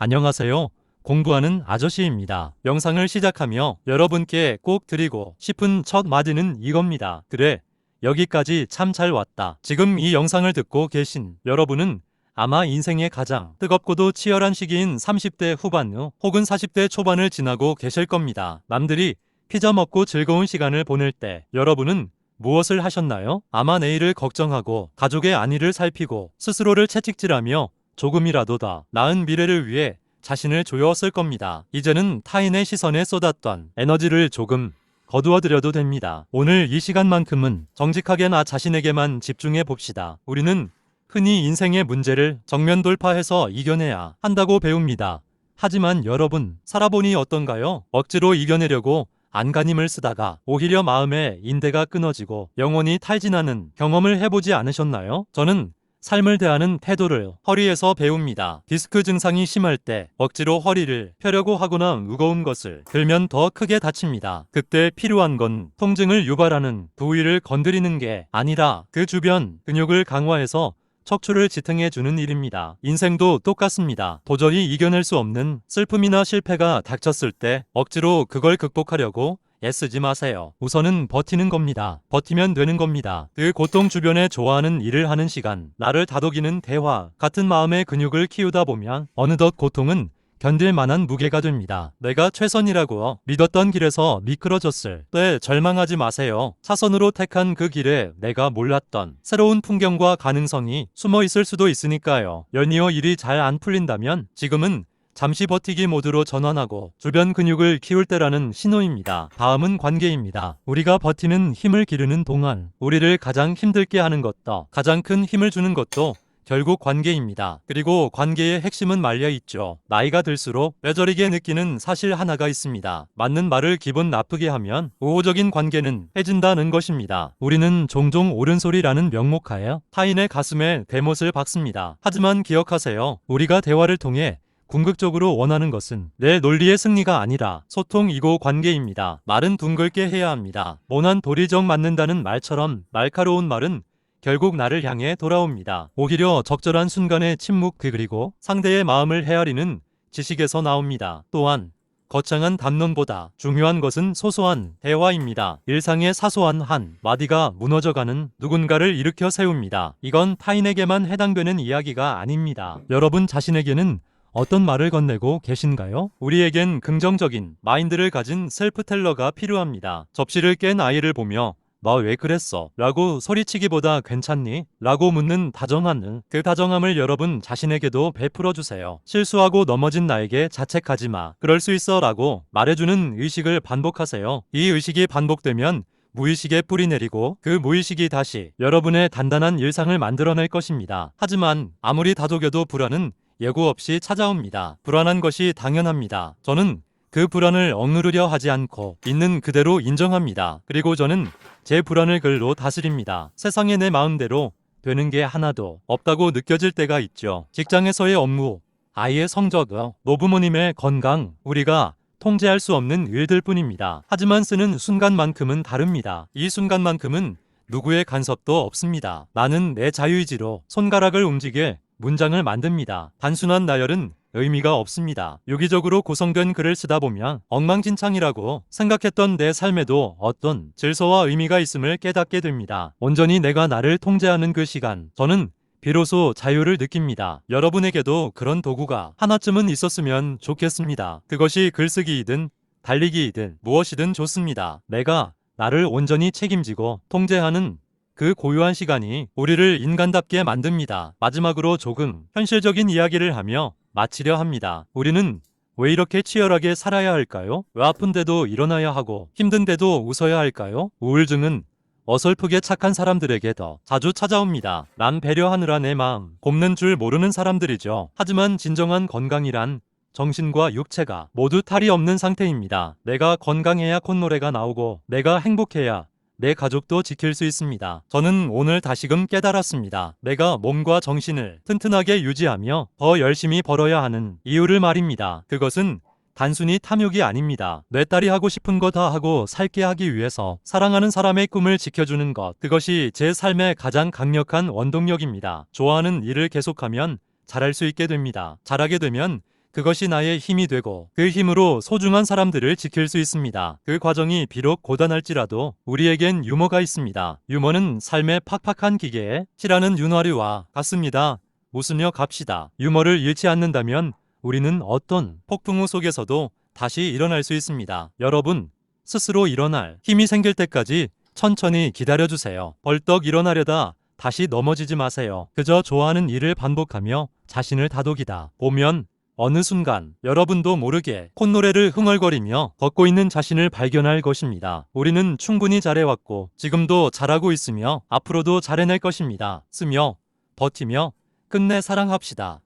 안녕하세요. 공부하는 아저씨입니다. 영상을 시작하며 여러분께 꼭 드리고 싶은 첫 마디는 이겁니다. 그래, 여기까지 참 잘 왔다. 지금 이 영상을 듣고 계신 여러분은 아마 인생의 가장 뜨겁고도 치열한 시기인 30대 후반 후 혹은 40대 초반을 지나고 계실 겁니다. 남들이 피자 먹고 즐거운 시간을 보낼 때 여러분은 무엇을 하셨나요? 아마 내일을 걱정하고 가족의 안위를 살피고 스스로를 채찍질하며 조금이라도 더 나은 미래를 위해 자신을 조여왔을 겁니다. 이제는 타인의 시선에 쏟았던 에너지를 조금 거두어드려도 됩니다. 오늘 이 시간만큼은 정직하게 나 자신에게만 집중해 봅시다. 우리는 흔히 인생의 문제를 정면 돌파해서 이겨내야 한다고 배웁니다. 하지만 여러분, 살아보니 어떤가요? 억지로 이겨내려고 안간힘을 쓰다가 오히려 마음의 인대가 끊어지고 영혼이 탈진하는 경험을 해보지 않으셨나요? 저는 삶을 대하는 태도를 허리에서 배웁니다. 디스크 증상이 심할 때 억지로 허리를 펴려고 하거나 무거운 것을 들면 더 크게 다칩니다. 그때 필요한 건 통증을 유발하는 부위를 건드리는 게 아니라 그 주변 근육을 강화해서 척추를 지탱해주는 일입니다. 인생도 똑같습니다. 도저히 이겨낼 수 없는 슬픔이나 실패가 닥쳤을 때 억지로 그걸 극복하려고 애쓰지 마세요. 우선은 버티는 겁니다. 버티면 되는 겁니다. 그 고통 주변에 좋아하는 일을 하는 시간, 나를 다독이는 대화 같은 마음의 근육을 키우다 보면 어느덧 고통은 견딜 만한 무게가 됩니다. 내가 최선이라고 믿었던 길에서 미끄러졌을 때 절망하지 마세요. 차선으로 택한 그 길에 내가 몰랐던 새로운 풍경과 가능성이 숨어 있을 수도 있으니까요. 연이어 일이 잘 안 풀린다면 지금은 잠시 버티기 모드로 전환하고 주변 근육을 키울 때라는 신호입니다. 다음은 관계입니다. 우리가 버티는 힘을 기르는 동안 우리를 가장 힘들게 하는 것도 가장 큰 힘을 주는 것도 결국 관계입니다. 그리고 관계의 핵심은 말려 있죠. 나이가 들수록 뼈저리게 느끼는 사실 하나가 있습니다. 맞는 말을 기분 나쁘게 하면 우호적인 관계는 해진다는 것입니다. 우리는 종종 옳은 소리라는 명목하에 타인의 가슴에 대못을 박습니다. 하지만 기억하세요. 우리가 대화를 통해 궁극적으로 원하는 것은 내 논리의 승리가 아니라 소통이고 관계입니다. 말은 둥글게 해야 합니다. 모난 돌이 정 맞는다는 말처럼 날카로운 말은 결국 나를 향해 돌아옵니다. 오히려 적절한 순간의 침묵 그리고 상대의 마음을 헤아리는 지식에서 나옵니다. 또한 거창한 담론보다 중요한 것은 소소한 대화입니다. 일상의 사소한 한 마디가 무너져가는 누군가를 일으켜 세웁니다. 이건 타인에게만 해당되는 이야기가 아닙니다. 여러분 자신에게는 어떤 말을 건네고 계신가요? 우리에겐 긍정적인 마인드를 가진 셀프텔러가 필요합니다. 접시를 깬 아이를 보며 너 왜 그랬어? 라고 소리치기보다 괜찮니? 라고 묻는 다정함은 그 다정함을 여러분 자신에게도 베풀어 주세요. 실수하고 넘어진 나에게 자책하지 마. 그럴 수 있어 라고 말해주는 의식을 반복하세요. 이 의식이 반복되면 무의식에 뿌리 내리고 그 무의식이 다시 여러분의 단단한 일상을 만들어낼 것입니다. 하지만 아무리 다독여도 불안은 예고 없이 찾아옵니다. 불안한 것이 당연합니다. 저는 그 불안을 억누르려 하지 않고 있는 그대로 인정합니다. 그리고 저는 제 불안을 글로 다스립니다. 세상에 내 마음대로 되는 게 하나도 없다고 느껴질 때가 있죠. 직장에서의 업무, 아이의 성적, 노부모님의 건강, 우리가 통제할 수 없는 일들 뿐입니다. 하지만 쓰는 순간만큼은 다릅니다. 이 순간만큼은 누구의 간섭도 없습니다. 나는 내 자유의지로 손가락을 움직여 문장을 만듭니다. 단순한 나열은 의미가 없습니다. 유기적으로 구성된 글을 쓰다 보면 엉망진창이라고 생각했던 내 삶에도 어떤 질서와 의미가 있음을 깨닫게 됩니다. 온전히 내가 나를 통제하는 그 시간, 저는 비로소 자유를 느낍니다. 여러분에게도 그런 도구가 하나쯤은 있었으면 좋겠습니다. 그것이 글쓰기이든 달리기이든 무엇이든 좋습니다. 내가 나를 온전히 책임지고 통제하는 그 고요한 시간이 우리를 인간답게 만듭니다. 마지막으로 조금 현실적인 이야기를 하며 마치려 합니다. 우리는 왜 이렇게 치열하게 살아야 할까요? 왜 아픈데도 일어나야 하고 힘든데도 웃어야 할까요? 우울증은 어설프게 착한 사람들에게 더 자주 찾아옵니다. 남 배려하느라 내 마음 곱는 줄 모르는 사람들이죠. 하지만 진정한 건강이란 정신과 육체가 모두 탈이 없는 상태입니다. 내가 건강해야 콧노래가 나오고 내가 행복해야 내 가족도 지킬 수 있습니다. 저는 오늘 다시금 깨달았습니다. 내가 몸과 정신을 튼튼하게 유지하며 더 열심히 벌어야 하는 이유를 말입니다. 그것은 단순히 탐욕이 아닙니다. 내 딸이 하고 싶은 거 다 하고 살게 하기 위해서 사랑하는 사람의 꿈을 지켜주는 것. 그것이 제 삶의 가장 강력한 원동력입니다. 좋아하는 일을 계속하면 잘할 수 있게 됩니다. 잘하게 되면 그것이 나의 힘이 되고 그 힘으로 소중한 사람들을 지킬 수 있습니다. 그 과정이 비록 고단할지라도 우리에겐 유머가 있습니다. 유머는 삶의 팍팍한 기계에 칠하는 윤활유와 같습니다. 웃으며 갑시다. 유머를 잃지 않는다면 우리는 어떤 폭풍우 속에서도 다시 일어날 수 있습니다. 여러분, 스스로 일어날 힘이 생길 때까지 천천히 기다려주세요. 벌떡 일어나려다 다시 넘어지지 마세요. 그저 좋아하는 일을 반복하며 자신을 다독이다 보면 어느 순간 여러분도 모르게 콧노래를 흥얼거리며 걷고 있는 자신을 발견할 것입니다. 우리는 충분히 잘해왔고 지금도 잘하고 있으며 앞으로도 잘해낼 것입니다. 쓰며 버티며 끝내 사랑합시다.